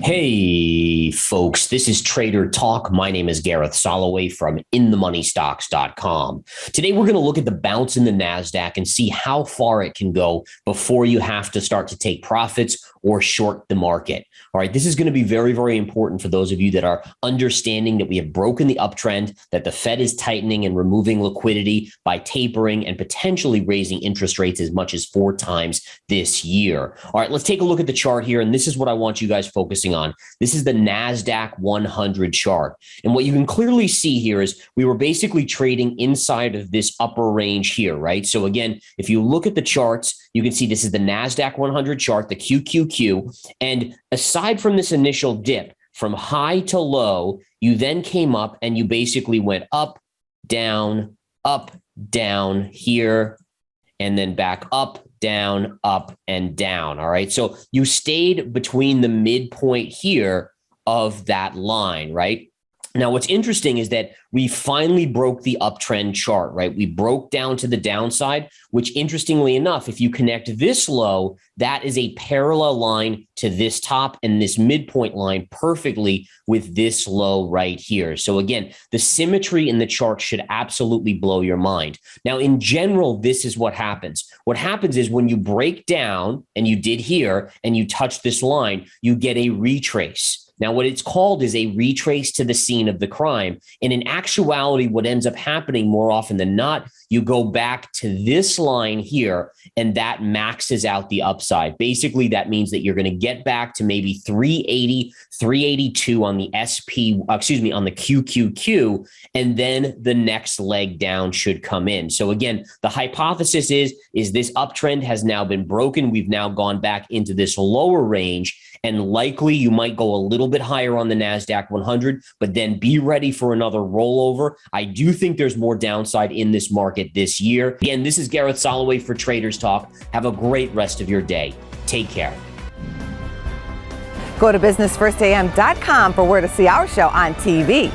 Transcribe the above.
Hey, folks, this is Trader Talk. My name is Gareth Soloway from InTheMoneyStocks.com. Today, we're going to look at the bounce in the Nasdaq and see how far it can go before you have to start to take profits or short the market. All right, this is going to be very, very important for those of you that are understanding that we have broken the uptrend, that the Fed is tightening and removing liquidity by tapering and potentially raising interest rates as much as 4 times this year. All right, let's take a look at the chart here. And this is what I want you guys focusing on. This is the Nasdaq 100 chart. And what you can clearly see here is we were basically trading inside of this upper range here, right? So again, if you look at the charts, you can see this is the Nasdaq 100 chart, the QQQ. And aside from this initial dip from high to low, you then came up and you basically went up, down here, and then back up, and down. All right. So you stayed between the midpoint here of that line, right? Now, what's interesting is that we finally broke the uptrend chart, right? We broke down to the downside, which interestingly enough, if you connect this low, that is a parallel line to this top and this midpoint line perfectly with this low right here. So again, the symmetry in the chart should absolutely blow your mind. Now, in general, this is what happens. What happens is when you break down, and you did here, and you touch this line, you get a retrace. Now, what it's called is a retrace to the scene of the crime. And in actuality, what ends up happening more often than not, you go back to this line here, and that maxes out the upside. Basically, that means that you're going to get back to maybe 380, 382 on the on the QQQ, and then the next leg down should come in. So again, the hypothesis is this uptrend has now been broken. We've now gone back into this lower range, and likely you might go a little bit higher on the Nasdaq 100, but then be ready for another rollover. I do think there's more downside in this market this year. Again, this is Gareth Soloway for Traders Talk. Have a great rest of your day. Take care. Go to businessfirstam.com for where to see our show on TV.